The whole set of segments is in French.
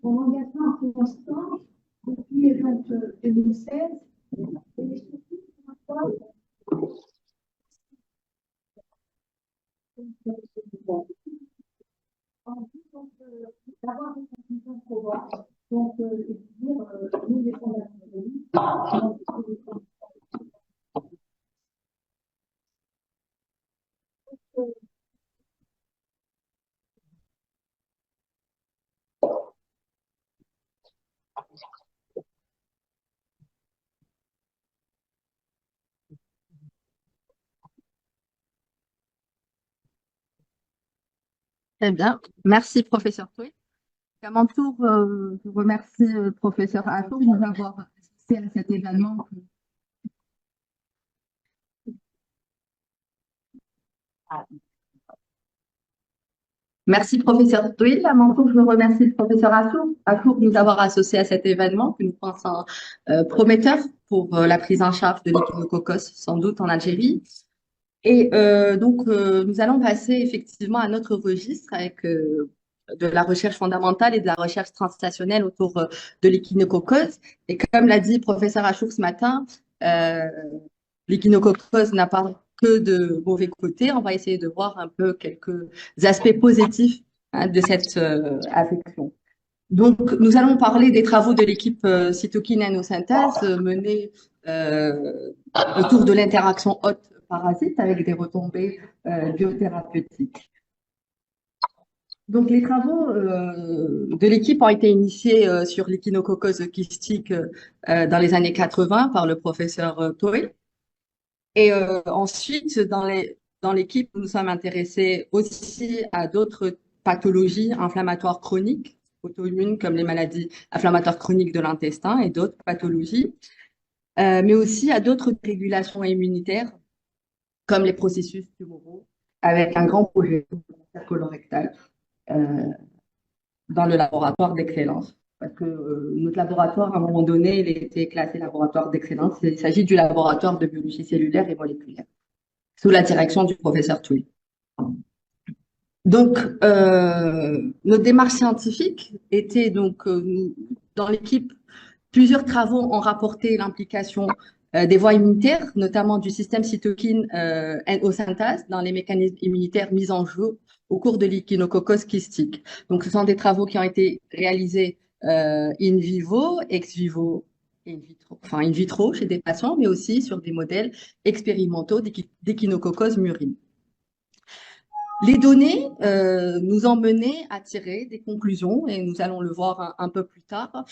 Mon engagement pour l'instant, depuis 2016, et surtout d'avoir une conclusion pour voir. Donc, dire, nous, les fondateurs, Très bien. Merci, professeur Toué. À mon tour, je remercie professeur Atto de nous avoir assisté à cet événement. Merci, professeur Toué. À mon tour, je remercie le professeur Atto de nous avoir associés à cet événement que nous pensons prometteur pour la prise en charge de l'échinococcus, sans doute en Algérie. Et nous allons passer effectivement à notre registre avec de la recherche fondamentale et de la recherche transstationnelle autour de l'échinococcus. Et comme l'a dit professeur Achour ce matin, euh, l'échinococcus n'a pas que de mauvais côtés. On va essayer de voir un peu quelques aspects positifs de cette affection. Donc, nous allons parler des travaux de l'équipe cytokine nanosynthèse menée autour de l'interaction hôte-parasite avec des retombées biothérapeutiques. Donc, les travaux de l'équipe ont été initiés sur l'échinococcus kystique dans les années 80 par le professeur Toé. Et ensuite, dans l'équipe, nous sommes intéressés aussi à d'autres pathologies inflammatoires chroniques, auto-immunes comme les maladies inflammatoires chroniques de l'intestin et d'autres pathologies, mais aussi à d'autres régulations immunitaires comme les processus tumoraux, avec un grand projet colorectal dans le laboratoire d'excellence. Parce que notre laboratoire, à un moment donné, il était classé laboratoire d'excellence. Il s'agit du laboratoire de biologie cellulaire et moléculaire, sous la direction du professeur Touy. Donc, notre démarche scientifique était donc, dans l'équipe, plusieurs travaux ont rapporté l'implication des voies immunitaires, notamment du système cytokine NO synthase dans les mécanismes immunitaires mis en jeu au cours de l'échinococcus kystique. Donc, ce sont des travaux qui ont été réalisés in vivo, ex vivo, in vitro chez des patients, mais aussi sur des modèles expérimentaux d'échinococcus murine. Les données nous ont mené à tirer des conclusions, et nous allons le voir un peu plus tard,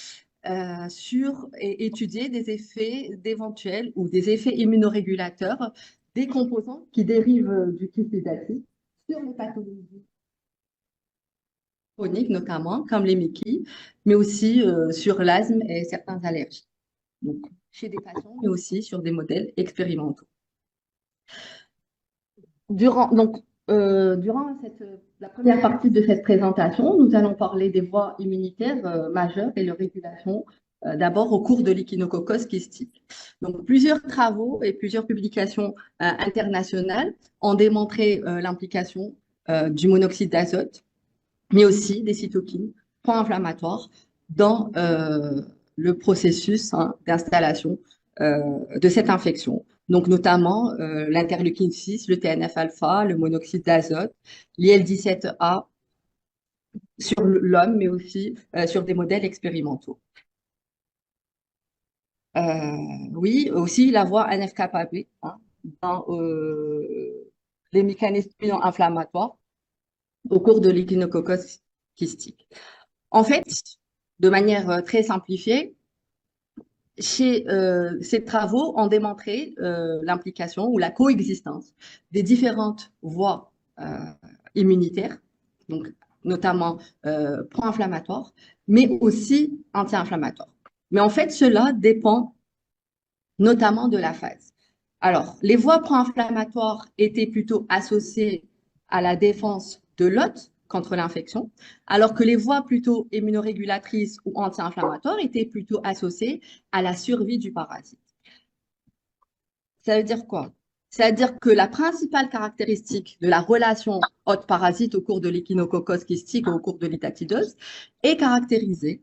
sur et étudier des effets d'éventuels ou des effets immunorégulateurs des composants qui dérivent du kystidatif sur les pathologies chroniques notamment, comme les MICI, mais aussi sur l'asthme et certaines allergies. Donc, chez des patients, mais aussi sur des modèles expérimentaux. Durant la première partie de cette présentation, nous allons parler des voies immunitaires majeures et leur régulation d'abord au cours de l'échinococcus kystique. Donc, plusieurs travaux et plusieurs publications internationales ont démontré l'implication du monoxyde d'azote, mais aussi des cytokines pro-inflammatoires dans le processus d'installation de cette infection. Donc, notamment l'interleukine 6, le TNF-alpha, le monoxyde d'azote, l'IL-17A sur l'homme, mais aussi sur des modèles expérimentaux. Oui, aussi la voie NF-kappa B dans les mécanismes inflammatoires au cours de l'échinococcus kystique. En fait, de manière très simplifiée, ces travaux ont démontré l'implication ou la coexistence des différentes voies immunitaires, donc notamment pro-inflammatoires, mais aussi anti-inflammatoires. Mais en fait, cela dépend notamment de la phase. Alors, les voies pro-inflammatoires étaient plutôt associées à la défense de l'hôte contre l'infection, alors que les voies plutôt immunorégulatrices ou anti-inflammatoires étaient plutôt associées à la survie du parasite. Ça veut dire quoi? Ça veut dire que la principale caractéristique de la relation hôte-parasite au cours de l'échinococcus kystique ou au cours de l'hépatidose est caractérisée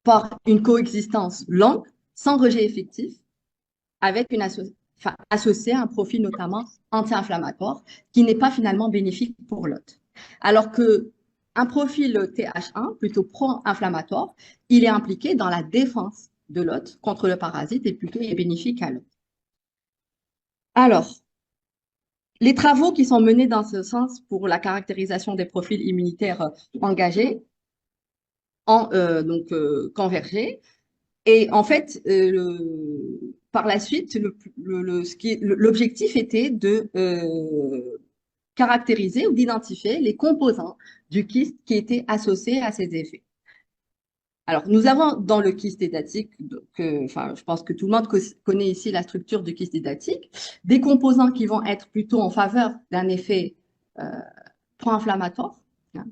par une coexistence longue, sans rejet effectif, avec associé à un profil notamment anti-inflammatoire qui n'est pas finalement bénéfique pour l'hôte. Alors que un profil TH1, plutôt pro-inflammatoire, il est impliqué dans la défense de l'hôte contre le parasite et plutôt il est bénéfique à l'hôte. Alors, les travaux qui sont menés dans ce sens pour la caractérisation des profils immunitaires engagés ont convergé. Et en fait, par la suite, l'objectif était de caractériser ou d'identifier les composants du kyste qui étaient associés à ces effets. Alors, nous avons dans le kyste hydatique, je pense que tout le monde connaît ici la structure du kyste hydatique, des composants qui vont être plutôt en faveur d'un effet pro-inflammatoire,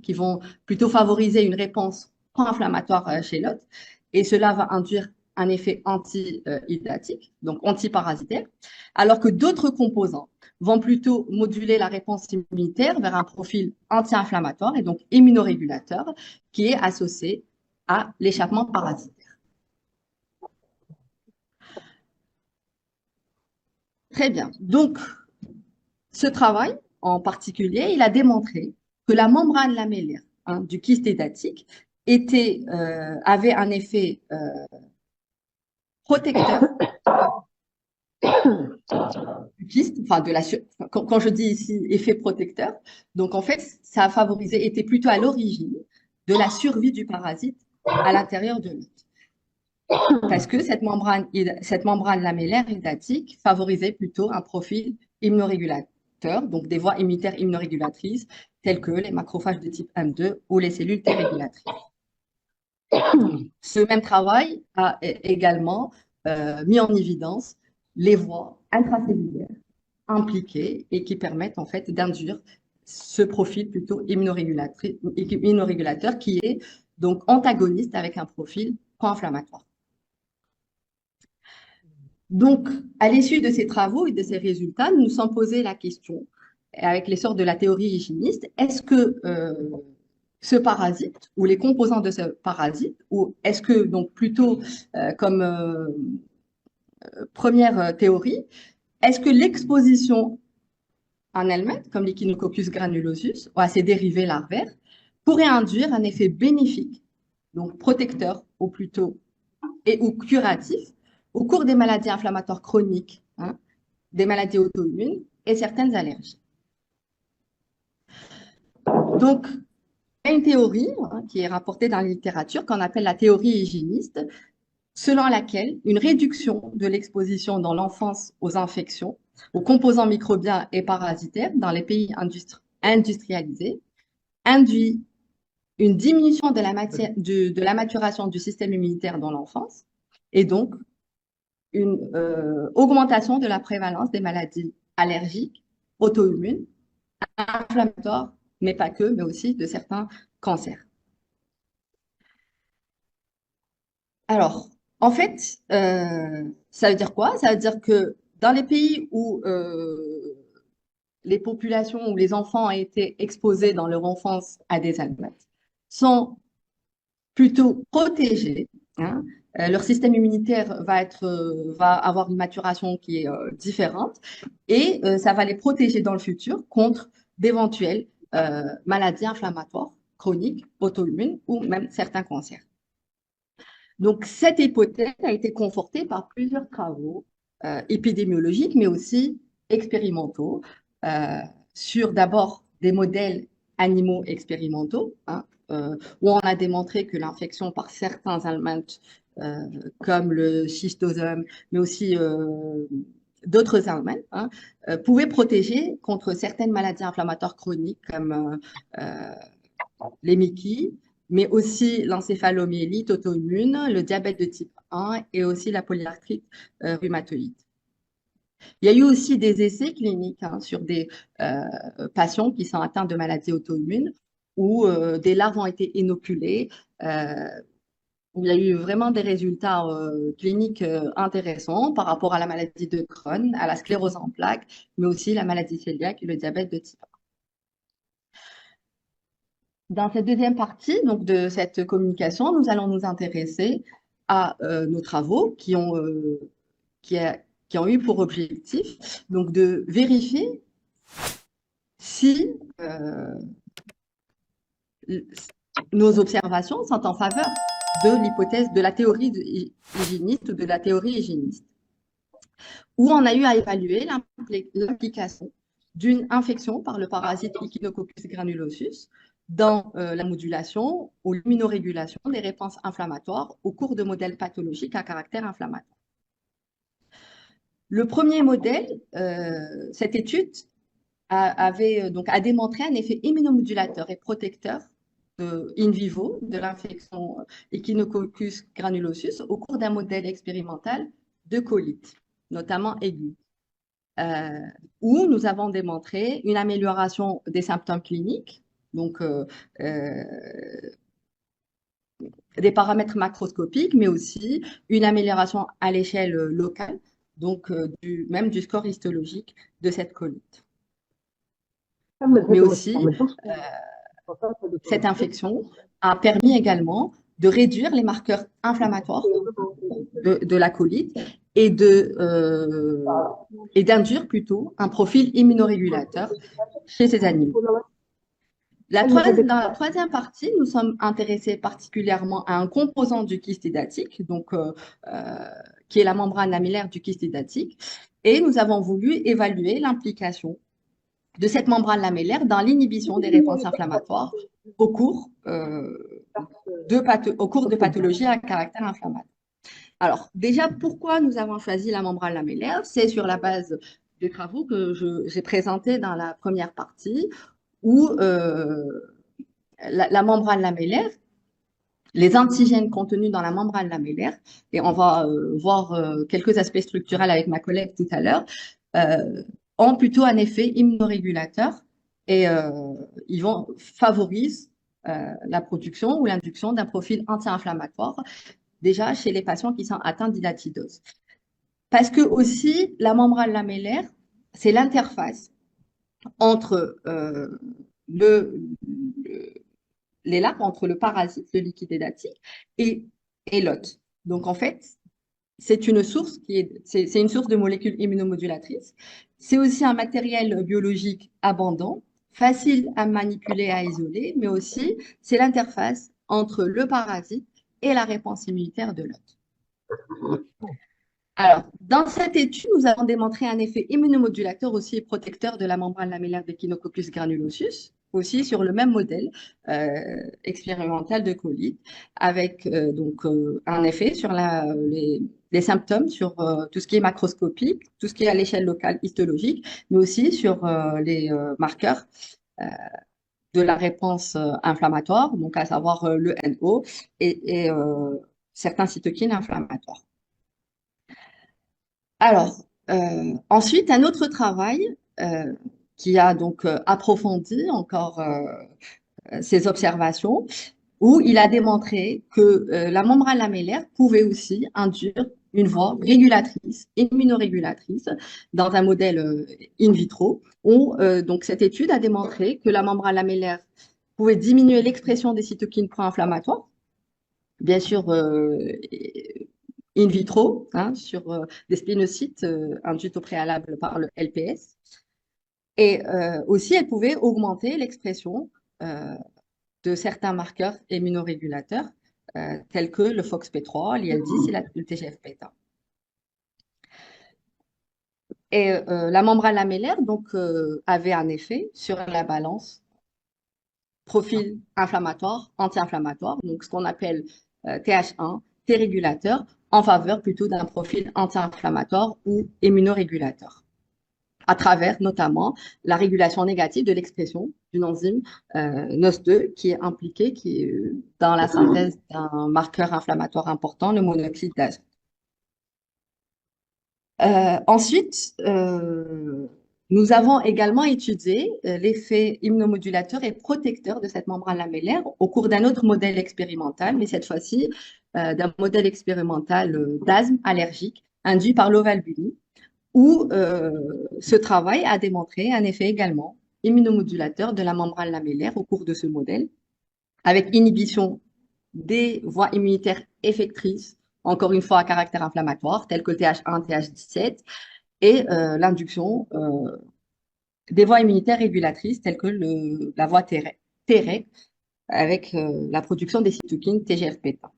qui vont plutôt favoriser une réponse pro-inflammatoire chez l'hôte, et cela va induire un effet anti-hydatique, donc antiparasitaire, alors que d'autres composants vont plutôt moduler la réponse immunitaire vers un profil anti-inflammatoire et donc immunorégulateur qui est associé à l'échappement parasitaire. Très bien. Donc, ce travail en particulier, il a démontré que la membrane lamellaire du kyste hydatique avait un effet protecteur du kyste, quand je dis ici effet protecteur, donc en fait, ça a favorisé, était plutôt à l'origine de la survie du parasite à l'intérieur de l'hôte. Parce que cette membrane lamellaire hydatique favorisait plutôt un profil immunorégulateur, donc des voies immunitaires immunorégulatrices, telles que les macrophages de type M2 ou les cellules T régulatrices. Ce même travail a également mis en évidence les voies intracellulaires impliquées et qui permettent en fait d'induire ce profil plutôt immunorégulateur qui est donc antagoniste avec un profil pro-inflammatoire. Donc, à l'issue de ces travaux et de ces résultats, nous nous sommes posé la question, avec l'essor de la théorie hygiéniste, est-ce que ce parasite ou les composants de ce parasite, ou est-ce que, donc plutôt comme première théorie, est-ce que l'exposition en elle-même, comme l'Echinococcus granulosus, ou à ses dérivés larvaires, pourrait induire un effet bénéfique, donc protecteur ou plutôt, ou curatif, au cours des maladies inflammatoires chroniques, des maladies auto-immunes et certaines allergies. Donc, il y a une théorie qui est rapportée dans la littérature qu'on appelle la théorie hygiéniste, selon laquelle une réduction de l'exposition dans l'enfance aux infections, aux composants microbiens et parasitaires dans les pays industrialisés induit une diminution de la maturation du système immunitaire dans l'enfance et donc une augmentation de la prévalence des maladies allergiques, auto-immunes, inflammatoires, mais pas que, mais aussi de certains cancers. Alors, en fait, ça veut dire quoi? Ça veut dire que dans les pays où les populations où les enfants ont été exposés dans leur enfance à des allumettes sont plutôt protégés, hein. Leur système immunitaire va avoir une maturation qui est différente et ça va les protéger dans le futur contre d'éventuelles maladies inflammatoires chroniques, auto-immunes ou même certains cancers. Donc, cette hypothèse a été confortée par plusieurs travaux épidémiologiques, mais aussi expérimentaux, euh, sur d'abord des modèles animaux expérimentaux, hein, où on a démontré que l'infection par certains helminths, euh, comme le schistosome, mais aussi d'autres helminths, hein, pouvaient protéger contre certaines maladies inflammatoires chroniques comme les MICI, mais aussi l'encéphalomyélite auto-immune, le diabète de type 1 et aussi la polyarthrite rhumatoïde. Il y a eu aussi des essais cliniques, hein, sur des patients qui sont atteints de maladies auto-immunes où des larves ont été inoculées, euh, où il y a eu vraiment des résultats cliniques intéressants par rapport à la maladie de Crohn, à la sclérose en plaques, mais aussi la maladie cœliaque et le diabète de type 1. Dans cette deuxième partie donc, de cette communication, nous allons nous intéresser à nos travaux qui, qui ont eu pour objectif donc, de vérifier si nos observations sont en faveur de l'hypothèse de la théorie hygiéniste ou de la théorie hygiéniste, où on a eu à évaluer l'implication d'une infection par le parasite Echinococcus granulosus dans la modulation ou l'immunorégulation des réponses inflammatoires au cours de modèles pathologiques à caractère inflammatoire. Le premier modèle, cette étude a démontré un effet immunomodulateur et protecteur in vivo de l'infection Echinococcus granulosus au cours d'un modèle expérimental de colite, notamment aiguë, où nous avons démontré une amélioration des symptômes cliniques, donc des paramètres macroscopiques, mais aussi une amélioration à l'échelle locale, donc même du score histologique de cette colite. Mais aussi, cette infection a permis également de réduire les marqueurs inflammatoires de la colite et d'induire plutôt un profil immunorégulateur chez ces animaux. Dans la troisième partie, nous sommes intéressés particulièrement à un composant du kyste hydatique, donc, qui est la membrane lamellaire du kyste hydatique, et nous avons voulu évaluer l'implication de cette membrane lamellaire dans l'inhibition des réponses inflammatoires au cours de pathologies à caractère inflammatoire. Alors, déjà, pourquoi nous avons choisi la membrane lamellaire? C'est sur la base des travaux que j'ai présentés dans la première partie, où la membrane lamellaire, les antigènes contenus dans la membrane lamellaire, et on va voir quelques aspects structurels avec ma collègue tout à l'heure, ont plutôt un effet immunorégulateur et ils favorisent la production ou l'induction d'un profil anti-inflammatoire déjà chez les patients qui sont atteints d'hidатidose. Parce que aussi, la membrane lamellaire, c'est l'interface entre les larves, entre le parasite, le liquide hydatique, et l'hôte. Donc, en fait, c'est une source c'est une source de molécules immunomodulatrices. C'est aussi un matériel biologique abondant, facile à manipuler, à isoler, mais aussi c'est l'interface entre le parasite et la réponse immunitaire de l'hôte. Alors, dans cette étude, nous avons démontré un effet immunomodulateur aussi et protecteur de la membrane lamellaire d'Echinococcus granulosus, aussi sur le même modèle expérimental de colite, avec un effet sur les symptômes, sur tout ce qui est macroscopique, tout ce qui est à l'échelle locale histologique, mais aussi sur les marqueurs de la réponse inflammatoire, donc à savoir le NO et certains cytokines inflammatoires. Alors, ensuite, un autre travail qui a donc approfondi encore ces observations, où il a démontré que la membrane lamellaire pouvait aussi induire une voie régulatrice, immunorégulatrice, dans un modèle in vitro, où donc cette étude a démontré que la membrane lamellaire pouvait diminuer l'expression des cytokines pro-inflammatoires, bien sûr in vitro, hein, sur des splénocytes induits au préalable par le LPS. Et aussi, elle pouvait augmenter l'expression euh, de certains marqueurs immunorégulateurs, tels que le FOXP3, l'IL-10 et le TGF-bêta. Et la membrane lamellaire donc, avait un effet sur la balance profil inflammatoire, anti-inflammatoire, donc ce qu'on appelle TH1, T-régulateur, en faveur plutôt d'un profil anti-inflammatoire ou immunorégulateur, à travers notamment la régulation négative de l'expression d'une enzyme NOS2 qui est impliquée dans la synthèse d'un marqueur inflammatoire important, le monoxyde d'azote. Ensuite, nous avons également étudié l'effet immunomodulateur et protecteur de cette membrane lamellaire au cours d'un autre modèle expérimental, mais cette fois-ci d'un modèle expérimental d'asthme allergique induit par l'ovalbuline, où ce travail a démontré un effet également immunomodulateur de la membrane lamellaire au cours de ce modèle, avec inhibition des voies immunitaires effectrices, encore une fois à caractère inflammatoire, telles que TH1, TH17, et l'induction des voies immunitaires régulatrices, telles que la voie Treg, avec la production des cytokines TGF-bêta.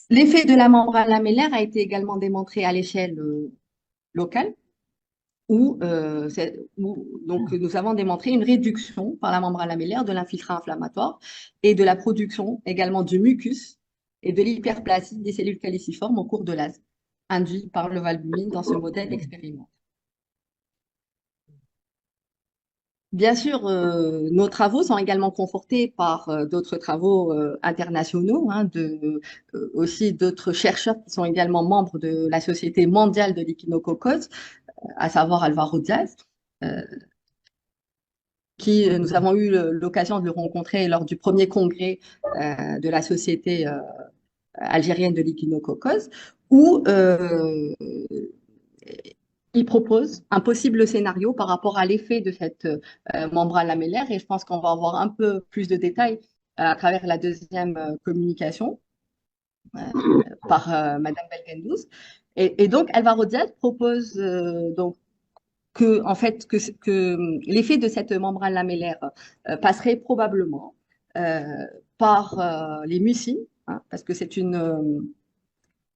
L'effet de la membrane lamellaire a été également démontré à l'échelle locale, où donc, nous avons démontré une réduction par la membrane lamellaire de l'infiltrat inflammatoire et de la production également du mucus et de l'hyperplasie des cellules caliciformes au cours de l'asthme, induit par le valbumine dans ce modèle expérimental. Bien sûr, nos travaux sont également confortés par d'autres travaux internationaux, hein, aussi d'autres chercheurs qui sont également membres de la Société mondiale de l'échinococcose, à savoir Alvaro Diaz, qui nous avons eu l'occasion de le rencontrer lors du premier congrès de la Société algérienne de l'échinococcose, où il propose un possible scénario par rapport à l'effet de cette membrane lamellaire, et je pense qu'on va avoir un peu plus de détails à travers la deuxième communication par Madame Belgendouz. Et donc, Alvaro Diaz propose donc en fait, que l'effet de cette membrane lamellaire passerait probablement par les mucines, hein, parce que c'est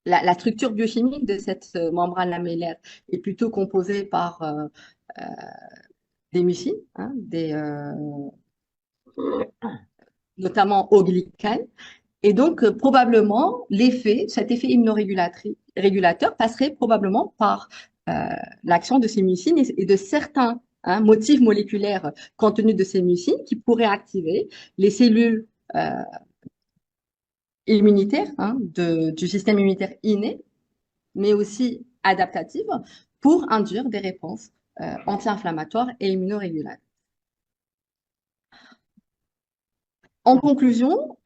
la structure biochimique de cette membrane lamellaire est plutôt composée par euh, des mucines, hein, notamment au glycane. Et donc, probablement, cet effet immunorégulateur passerait probablement par l'action de ces mucines et de certains motifs moléculaires contenus de ces mucines qui pourraient activer les cellules immunitaires du système immunitaire inné, mais aussi adaptatives, pour induire des réponses anti-inflammatoires et immunorégulateurs. En conclusion,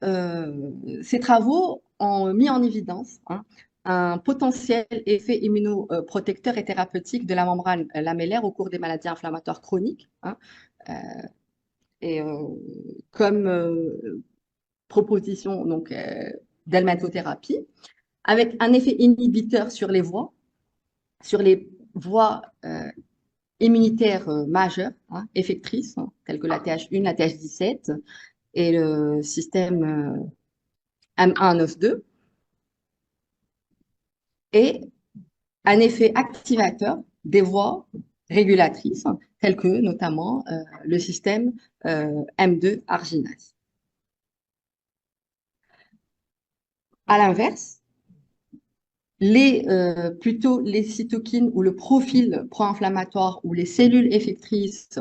ces travaux ont mis en évidence un potentiel effet immunoprotecteur et thérapeutique de la membrane lamellaire au cours des maladies inflammatoires chroniques, et comme proposition donc d'helmintothérapie, avec un effet inhibiteur sur les voies immunitaires majeures, effectrices, telles que la TH1, la TH17 et le système M1-NOS2, et un effet activateur des voies régulatrices, telles que notamment le système M2 arginase. À l'inverse, plutôt les cytokines ou le profil pro-inflammatoire ou les cellules effectrices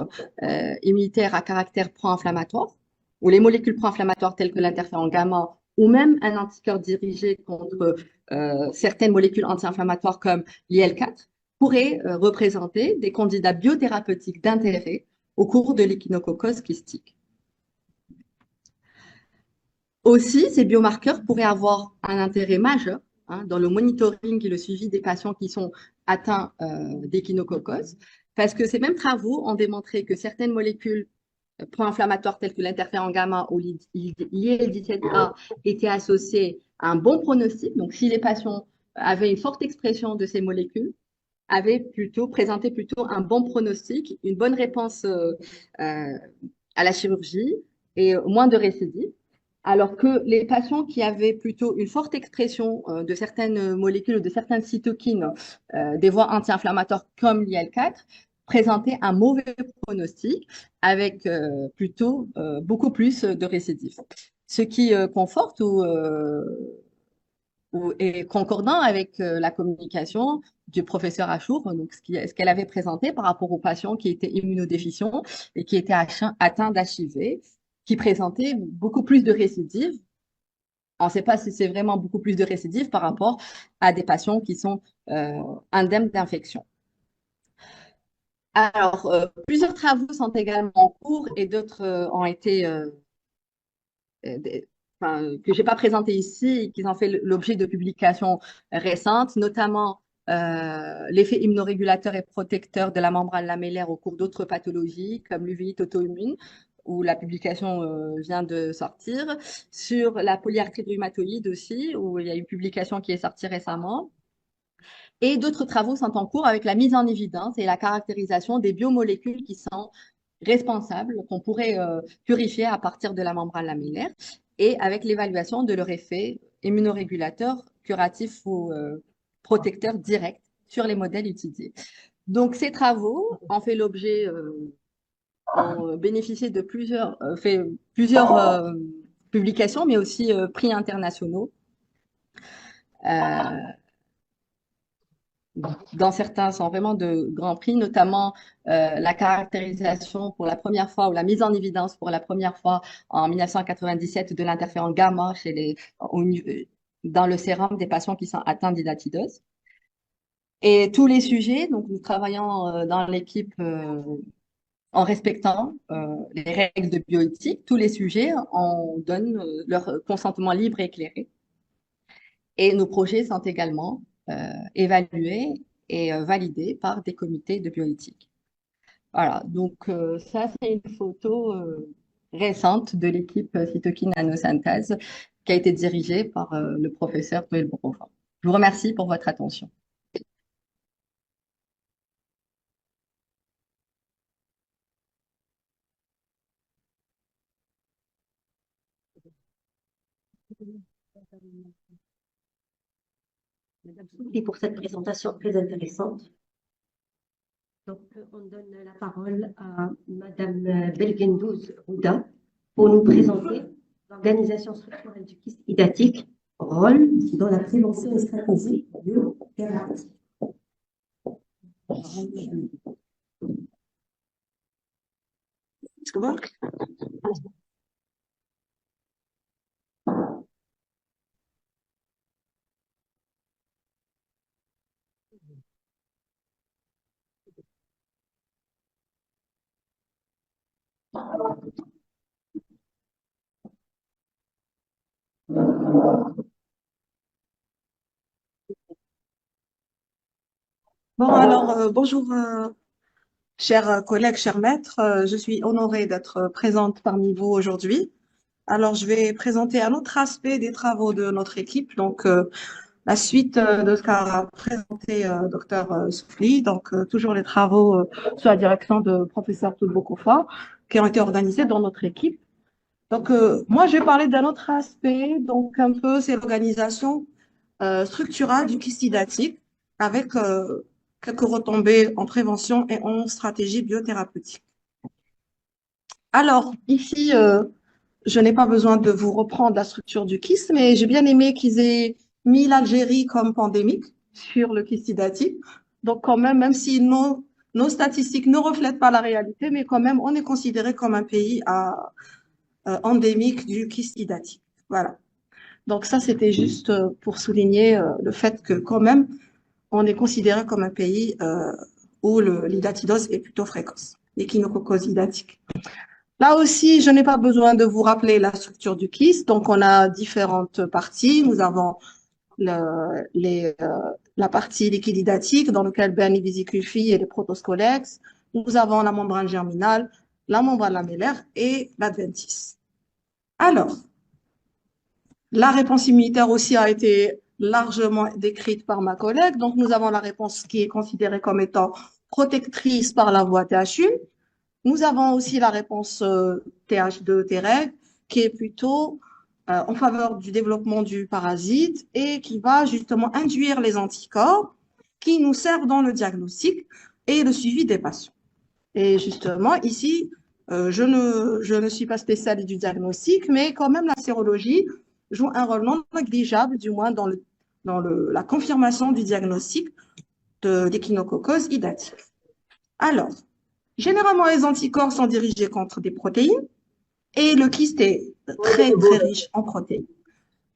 immunitaires à caractère pro-inflammatoire, ou les molécules pro-inflammatoires telles que l'interféron gamma, ou même un anticorps dirigé contre certaines molécules anti-inflammatoires comme l'IL4, pourraient représenter des candidats biothérapeutiques d'intérêt au cours de l'échinococcose kystique. Aussi, ces biomarqueurs pourraient avoir un intérêt majeur dans le monitoring et le suivi des patients qui sont atteints d'échinococcos, parce que ces mêmes travaux ont démontré que certaines molécules pro-inflammatoires telles que l'interféron gamma ou l'IL-17A étaient associées à un bon pronostic. Donc, si les patients avaient une forte expression de ces molécules, présenté plutôt un bon pronostic, une bonne réponse à la chirurgie et moins de récidives. Alors que les patients qui avaient plutôt une forte expression de certaines molécules ou de certaines cytokines des voies anti-inflammatoires comme l'IL-4 présentaient un mauvais pronostic avec plutôt beaucoup plus de récidives. Ce qui conforte ou est concordant avec la communication du professeur Achour, donc ce qu'elle avait présenté par rapport aux patients qui étaient immunodéficients et qui étaient atteints d'HIV, qui présentaient beaucoup plus de récidives. On ne sait pas si c'est vraiment beaucoup plus de récidives par rapport à des patients qui sont indemnes d'infection. Alors, plusieurs travaux sont également en cours et d'autres ont été que je n'ai pas présenté ici et qui ont fait l'objet de publications récentes, notamment l'effet immunorégulateur et protecteur de la membrane lamellaire au cours d'autres pathologies comme l'uvéite auto-immune, où la publication vient de sortir, sur la polyarthrite rhumatoïde aussi, où il y a une publication qui est sortie récemment. Et d'autres travaux sont en cours avec la mise en évidence et la caractérisation des biomolécules qui sont responsables, qu'on pourrait purifier à partir de la membrane lamellaire et avec l'évaluation de leur effet immunorégulateur, curatif ou protecteur direct sur les modèles utilisés. Donc, ces travaux ont fait l'objet, ont bénéficié de plusieurs publications, mais aussi prix internationaux. Dans certains sont vraiment de grands prix, notamment la caractérisation pour la première fois ou la mise en évidence pour la première fois en 1997 de l'interféron gamma dans le sérum des patients qui sont atteints d'hidratidose. Et tous les sujets, donc nous travaillons dans l'équipe en respectant les règles de bioéthique. Tous les sujets, on donne leur consentement libre et éclairé. Et nos projets sont également évalués et validés par des comités de bioéthique. Voilà, donc ça, c'est une photo récente de l'équipe cytokine nanosynthèse qui a été dirigée par le professeur Noël Bourgoin. Je vous remercie pour votre attention. Madame Souli pour cette présentation très intéressante. Donc, on donne la parole à Madame Belgendouz Rouda pour nous présenter l'organisation structurelle du kyste hydatique, rôle dans la prévention et stratégie biothérapeutique. Bon, alors, bonjour, chers collègues, chers maîtres. Je suis honorée d'être présente parmi vous aujourd'hui. Alors, je vais présenter un autre aspect des travaux de notre équipe. Donc, la suite de ce qu'a présenté Dr Soufli. Donc, toujours les travaux sous la direction de professeur Toulboukofa qui ont été organisés dans notre équipe. Donc, moi, je vais parler d'un autre aspect. Donc, un peu, c'est l'organisation structurale du kyste hydatique avec quelques retombées en prévention et en stratégie biothérapeutique. Alors, ici, je n'ai pas besoin de vous reprendre la structure du kyste, mais j'ai bien aimé qu'ils aient mis l'Algérie comme pandémique sur le kyste hydatique. Donc, quand même si nos statistiques ne reflètent pas la réalité, mais quand même, on est considéré comme un pays endémique du kyste hydatique. Voilà. Donc, ça, c'était juste pour souligner le fait que quand même, on est considéré comme un pays où l'hydratidose est plutôt précoce, l'échinococcose hydatique. Là aussi, je n'ai pas besoin de vous rappeler la structure du kyste. Donc, on a différentes parties. Nous avons la partie liquididatique dans laquelle baignent les vésicules filles et les protoscolex. Nous avons la membrane germinale, la membrane lamellaire et l'adventice. Alors, la réponse immunitaire aussi a été largement décrite par ma collègue. Donc, nous avons la réponse qui est considérée comme étant protectrice par la voie TH1. Nous avons aussi la réponse TH2, Treg, qui est plutôt en faveur du développement du parasite et qui va justement induire les anticorps qui nous servent dans le diagnostic et le suivi des patients. Et justement, ici, je ne suis pas spécialiste du diagnostic, mais quand même la sérologie joue un rôle non négligeable, du moins dans la confirmation du diagnostic de l'échinococose idatique. Alors, généralement, les anticorps sont dirigés contre des protéines et le kyste est très, très riche en protéines.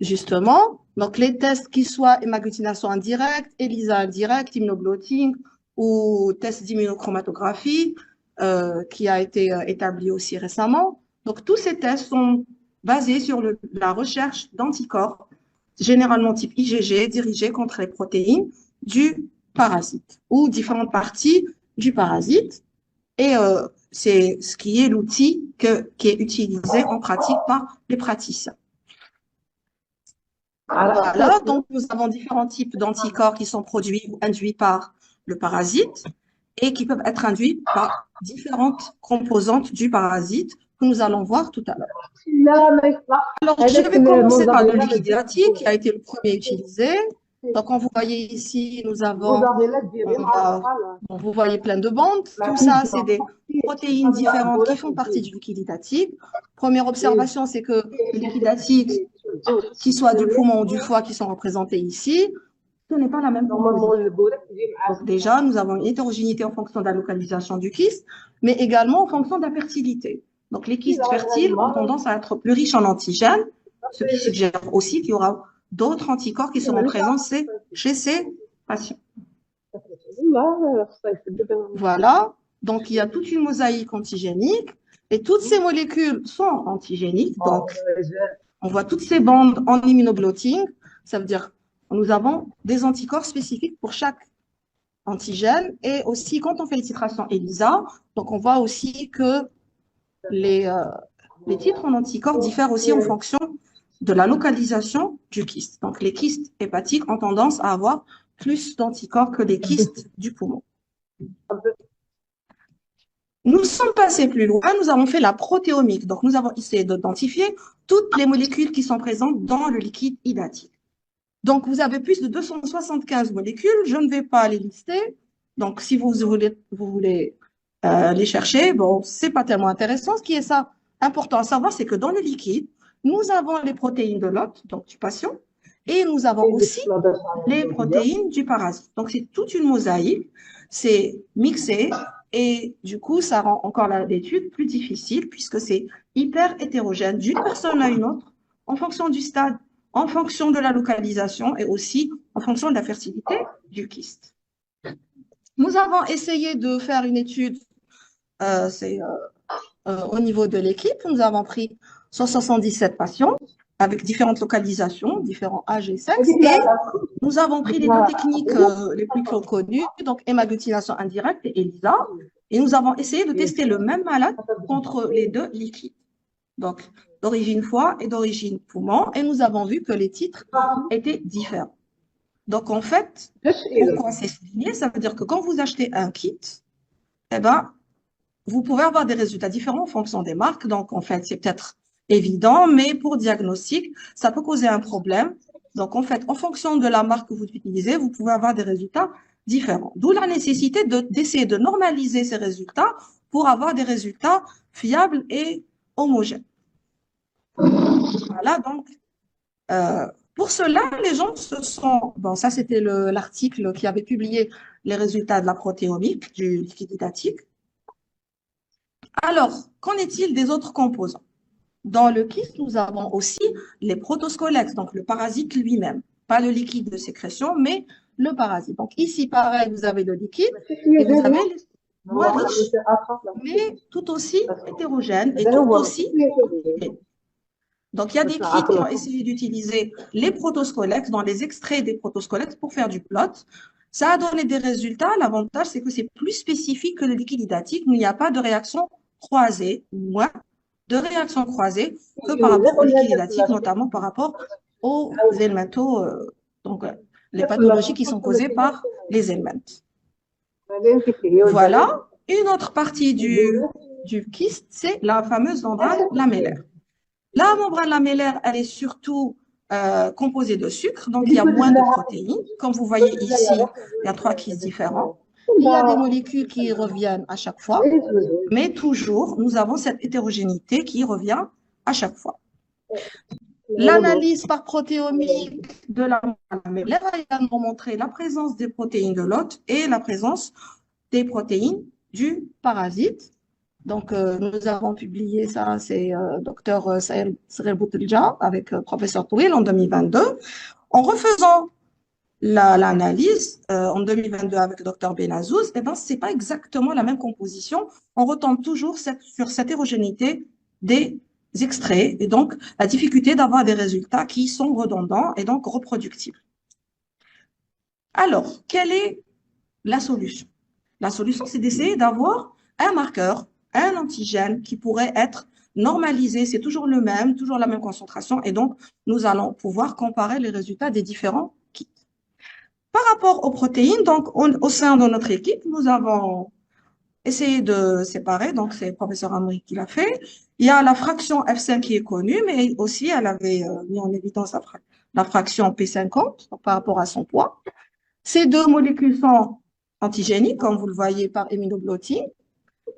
Justement, donc les tests qui soient hémagglutination indirecte, ELISA indirecte, immunoblotting ou test d'immunochromatographie qui a été établi aussi récemment. Donc, tous ces tests sont basés sur la recherche d'anticorps, généralement type IgG, dirigés contre les protéines du parasite ou différentes parties du parasite. Et c'est ce qui est l'outil qui est utilisé en pratique par les praticiens. Voilà, donc nous avons différents types d'anticorps qui sont produits ou induits par le parasite et qui peuvent être induits par différentes composantes du parasite que nous allons voir tout à l'heure. Alors, je vais commencer par le liquide diurétique qui a été le premier utilisé. Donc, quand vous voyez ici, nous avons, vous voyez plein de bandes. Tout ça, c'est des protéines différentes qui font partie du liquide diurétique. Première observation, c'est que le liquide diurétique, qu'il soit du poumon ou du foie qui sont représentés ici, ce n'est pas la même composition. Donc, déjà, nous avons une hétérogénéité en fonction de la localisation du kyste, mais également en fonction de la fertilité. Donc, les kystes fertiles ont tendance à être plus riches en antigènes, ce qui suggère aussi qu'il y aura d'autres anticorps qui seront présents chez ces patients. Voilà, donc il y a toute une mosaïque antigénique et toutes ces molécules sont antigéniques. Donc, on voit toutes ces bandes en immunoblotting, ça veut dire que nous avons des anticorps spécifiques pour chaque antigène et aussi quand on fait les titrations ELISA, donc on voit aussi que les titres en anticorps diffèrent aussi en fonction de la localisation du kyste. Donc, les kystes hépatiques ont tendance à avoir plus d'anticorps que les kystes du poumon. Nous sommes passés plus loin, nous avons fait la protéomique. Donc, nous avons essayé d'identifier toutes les molécules qui sont présentes dans le liquide idatique. Donc, vous avez plus de 275 molécules. Je ne vais pas les lister. Donc, si vous voulez les chercher, bon, c'est pas tellement intéressant. Ce qui est ça important à savoir, c'est que dans le liquide, nous avons les protéines de l'hôte, donc du patient, et nous avons aussi les protéines du parasite. Donc, c'est toute une mosaïque, c'est mixé, et du coup, ça rend encore l'étude plus difficile, puisque c'est hyper hétérogène d'une personne à une autre, en fonction du stade, en fonction de la localisation, et aussi en fonction de la fertilité du kyste. Nous avons essayé de faire une étude, au niveau de l'équipe, nous avons pris 177 patients avec différentes localisations, différents âges et sexes. Et nous avons pris les deux techniques les plus connues, donc hémagglutination indirecte et ELISA. Et nous avons essayé de tester le même malade contre les deux liquides, donc d'origine foie et d'origine poumon. Et nous avons vu que les titres étaient différents. Donc, en fait, pourquoi c'est souligné? Ça veut dire que quand vous achetez un kit, eh ben, vous pouvez avoir des résultats différents en fonction des marques. Donc, en fait, c'est peut-être évident, mais pour diagnostic, ça peut causer un problème. Donc, en fait, en fonction de la marque que vous utilisez, vous pouvez avoir des résultats différents. D'où la nécessité d'essayer de normaliser ces résultats pour avoir des résultats fiables et homogènes. Voilà, donc, pour cela, les gens se sont... Bon, ça, c'était l'article qui avait publié les résultats de la protéomique du liquide idatique. Alors, qu'en est-il des autres composants? Dans le kyste, nous avons aussi les protoscolex, donc le parasite lui-même. Pas le liquide de sécrétion, mais le parasite. Donc ici, pareil, vous avez le liquide et vous avez les moins riches, mais tout aussi hétérogènes et tout aussi compliqués. Donc, il y a des kits qui ont essayé d'utiliser les protoscolex, dans les extraits des protoscolex pour faire du plot. Ça a donné des résultats. L'avantage, c'est que c'est plus spécifique que le liquide idatique. Il n'y a pas de réaction croisée, moins de réaction croisée que par rapport au liquide idatique, notamment par rapport aux élémentaux, les pathologies qui sont causées par les éléments. Voilà. Une autre partie du kyste, c'est la fameuse membrane lamellaire. La membrane lamellaire, elle est surtout composée de sucre, donc il y a moins de protéines. Comme vous voyez ici, il y a 3 kystes différents. Il y a des molécules qui reviennent à chaque fois, mais toujours, nous avons cette hétérogénéité qui revient à chaque fois. L'analyse par protéomique de la membrane lamellaire a également montré la présence des protéines de l'hôte et la présence des protéines du parasite. Donc, nous avons publié ça, c'est Dr Cyril Boutelja avec professeur Touil en 2022. En refaisant l'analyse en 2022 avec Dr Benazouz, eh ben, c'est pas exactement la même composition. On retombe toujours sur cette hétérogénéité des extraits et donc la difficulté d'avoir des résultats qui sont redondants et donc reproductibles. Alors, quelle est la solution? La solution, c'est d'essayer d'avoir un marqueur, un antigène qui pourrait être normalisé, c'est toujours le même, toujours la même concentration, et donc nous allons pouvoir comparer les résultats des différents kits. Par rapport aux protéines, donc au sein de notre équipe, nous avons essayé de séparer, donc c'est le professeur Amri qui l'a fait. Il y a la fraction F5 qui est connue, mais aussi elle avait mis en évidence la fraction P50 par rapport à son poids. Ces deux molécules sont antigéniques, comme vous le voyez par immunoblotting.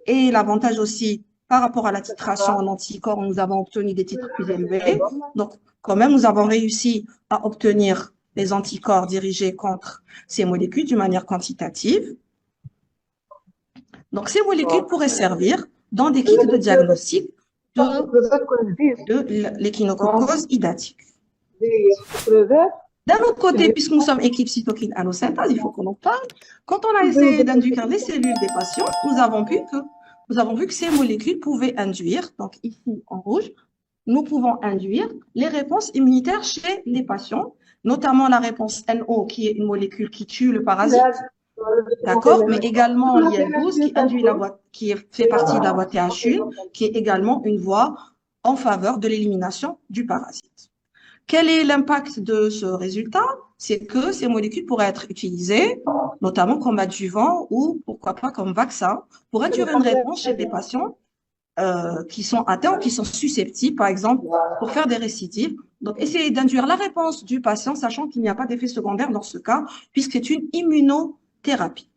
Et l'avantage aussi, par rapport à la titration en anticorps, nous avons obtenu des titres plus élevés. Donc, quand même, nous avons réussi à obtenir les anticorps dirigés contre ces molécules d'une manière quantitative. Donc, ces molécules pourraient servir dans des kits de diagnostic de l'échinococose idatique. D'un autre côté, puisque nous sommes équipe cytokine allosynthèse, il faut qu'on en parle. Quand on a essayé d'induire les cellules des patients, nous avons vu que ces molécules pouvaient induire, donc ici en rouge, nous pouvons induire les réponses immunitaires chez les patients, notamment la réponse NO, qui est une molécule qui tue le parasite, d'accord, mais également l'IL-12 qui fait partie de la voie TH1, qui est également une voie en faveur de l'élimination du parasite. Quel est l'impact de ce résultat? C'est que ces molécules pourraient être utilisées, notamment comme adjuvant ou pourquoi pas comme vaccin, pour induire une réponse chez des patients qui sont atteints ou qui sont susceptibles, par exemple, pour faire des récidives. Donc, essayer d'induire la réponse du patient, sachant qu'il n'y a pas d'effet secondaire dans ce cas, puisque c'est une immunothérapie.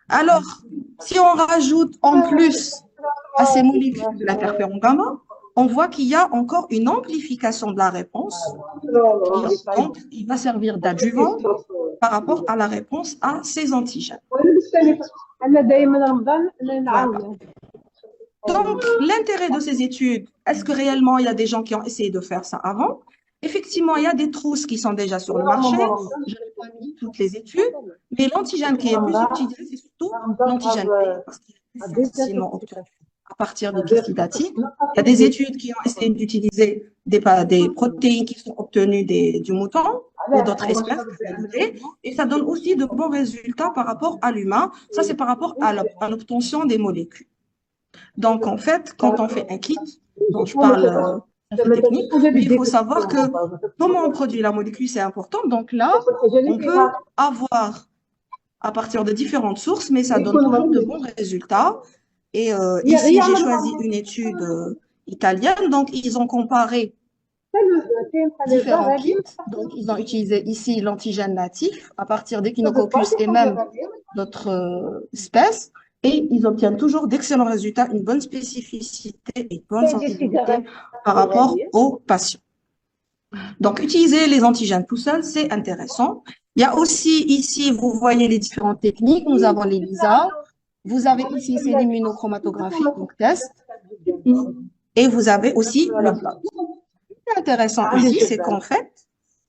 Alors, si on rajoute en plus à ces molécules de l'interféron gamma, on voit qu'il y a encore une amplification de la réponse. Donc, il va servir d'adjuvant par rapport à la réponse à ces antigènes. Donc, l'intérêt de ces études, est-ce que réellement il y a des gens qui ont essayé de faire ça avant? Effectivement, il y a des trousses qui sont déjà sur le marché. Je n'ai pas mis toutes les études, mais l'antigène qui est plus utilisé, c'est surtout l'antigène P, parce qu'il est plus facilement obtenu à partir des kystes idatiques. Il y a des études qui ont essayé d'utiliser des protéines qui sont obtenues du mouton ou d'autres espèces, et ça donne aussi de bons résultats par rapport à l'humain. Ça, c'est par rapport à l'obtention des molécules. Donc, en fait, quand on fait un kit, dont je parle technique, mais il faut savoir que comment on produit la molécule, c'est important. Donc là, on peut avoir à partir de différentes sources, mais ça donne toujours de bons résultats. Et ici, j'ai choisi une étude italienne. Donc, ils ont comparé différents kits. Donc, ils ont utilisé ici l'antigène natif à partir d'Echinococcus et même d'autres espèces. Et ils obtiennent toujours d'excellents résultats, une bonne spécificité et une bonne sensibilité par rapport aux patients. Donc, utiliser les antigènes tout seuls, c'est intéressant. Il y a aussi ici, vous voyez les différentes techniques. Nous avons les LISA. Vous avez ici, c'est l'immunochromatographie, donc test. Et vous avez aussi le plot. Ce qui est intéressant ici, c'est qu'en fait,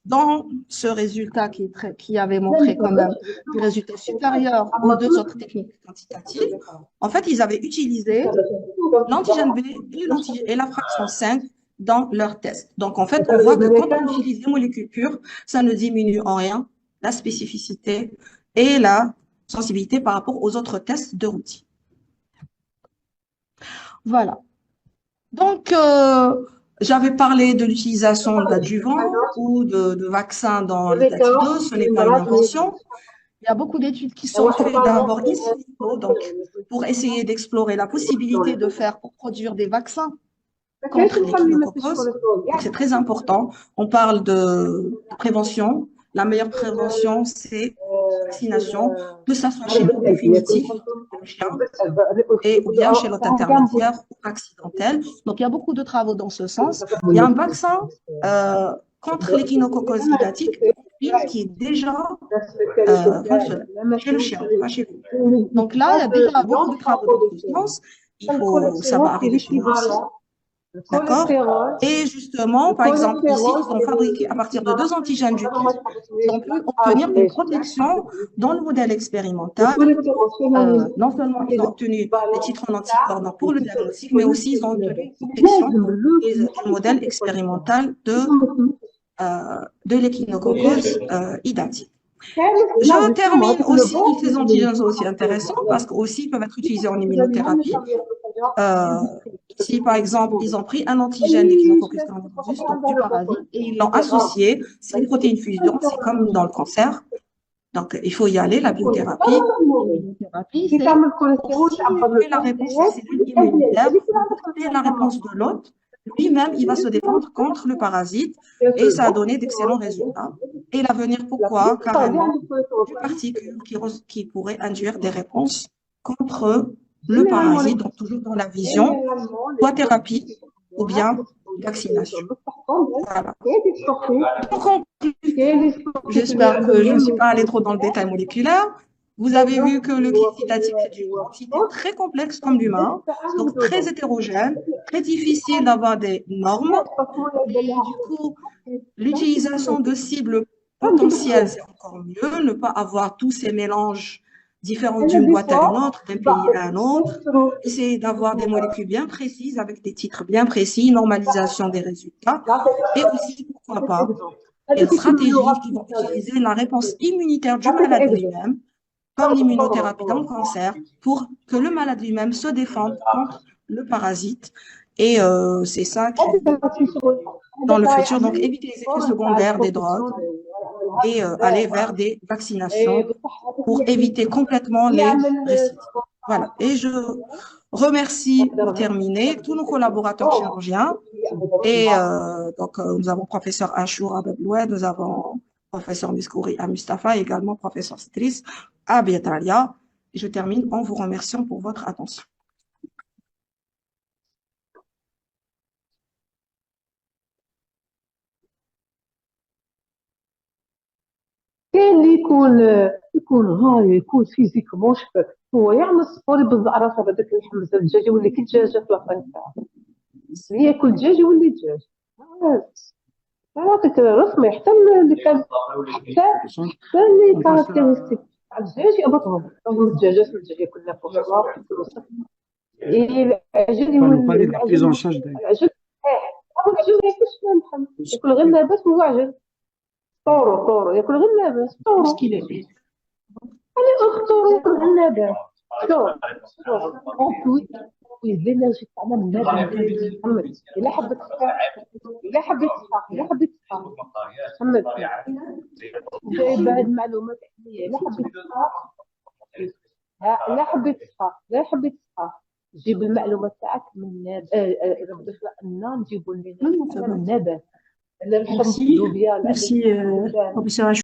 dans ce résultat qui avait montré quand même des résultats supérieurs aux deux autres techniques quantitatives, en fait, ils avaient utilisé l'antigène B et la fraction 5 dans leur test. Donc, en fait, on voit que quand on utilise les molécules pures, ça ne diminue en rien la spécificité et la sensibilité par rapport aux autres tests de routine. Voilà. Donc, j'avais parlé de l'utilisation d'adjuvants ou de vaccins dans l'hépatite 2, ce n'est pas une invention. Il y a beaucoup d'études qui sont faites d'abord in vitro, donc pour essayer d'explorer la possibilité de faire pour produire des vaccins contre l'échinococcus. Donc, c'est très important. On parle de prévention. La meilleure prévention, c'est la vaccination, que ça soit chez l'hôte définitif, le chien, et ou bien chez l'hôte intermédiaire ou accidentel. Donc, il y a beaucoup de travaux dans ce sens. Il y a un vaccin contre l'échinococcus idatique qui est déjà fonctionnel chez le chien, pas chez vous. Donc là, il y a déjà beaucoup de travaux dans ce sens. Il faut savoir arriver chez nous aussi. D'accord? Et justement, par exemple, ici, ils ont fabriqué à partir de 2 antigènes du type. Ils ont pu obtenir une protection dans le modèle expérimental. Non seulement ils ont obtenu des titres en anticorps pour le diagnostic, mais aussi ils ont obtenu une protection du modèle expérimental de l'échinococcus idatique. Je termine aussi, ces antigènes sont aussi intéressants parce qu'aussi ils peuvent être utilisés en immunothérapie. Ici, par exemple, ils ont pris un antigène d'échinococcus coronavirus, donc du parasite, et ils l'ont associé. C'est une protéine fusion, c'est comme dans le cancer. Donc, il faut y aller, la biothérapie. L'immunothérapie, c'est aussi la réponse des cellules immunitaires, et la réponse de l'hôte. Lui-même, il va se défendre contre le parasite et ça a donné d'excellents résultats. Et l'avenir, pourquoi? Carrément, des particules qui pourraient induire des réponses contre le parasite, donc toujours dans la vision, soit thérapie ou bien vaccination. Voilà. Pour conclure, j'espère que je ne suis pas allée trop dans le détail moléculaire. Vous avez vu que le glyphosate idatique, c'est une entité très complexe comme l'humain, donc très hétérogène, très difficile d'avoir des normes. Et du coup, l'utilisation de cibles potentielles, c'est encore mieux, ne pas avoir tous ces mélanges différents d'une boîte à une autre, d'un pays à un autre. Essayer d'avoir des molécules bien précises, avec des titres bien précis, normalisation des résultats. Et aussi, pourquoi pas, des stratégies qui vont utiliser la réponse immunitaire du malade lui-même, comme l'immunothérapie dans le cancer, pour que le malade lui-même se défende contre le parasite. Et c'est ça qui dans le futur, donc éviter les effets secondaires des drogues et aller vers des vaccinations pour éviter complètement les récidives. Voilà. Et je remercie pour terminer tous nos collaborateurs chirurgiens. Et donc, nous avons professeur Achour Ababloued, nous avons professeur Miskouri à Mustafa et également professeur Stris à Bietalia. Et je termine en vous remerciant pour votre attention. كاين اللي يكون هاي يكون فيزيكمون شباب هو يعمل سبور بالزعرات هذاك الحمزه الدجاج يولي كي الدجاجه في لافان تاعها اللي ياكل دجاج يولي دجاج هذاك الرسمي حتى اللي كان حتى اللي كاركتيرستيك تاع الدجاج يهبطهم الدجاجات الدجاج ياكل نافوخ العجل يولي العجل العجل ما ياكلش اللحم ياكل غير النبات وهو عجل طورو ياكل غير النبات طورو انا طورو ياكل غير النبات شوف الانرجي تاعنا من محمد الا حبيت تصحى محمد جايب هاد المعلومات عليا الا حبيت تصحى جيب المعلومات تاعك من نبات لنا نجيبوا لنا من نبات. Merci, professeur Achour.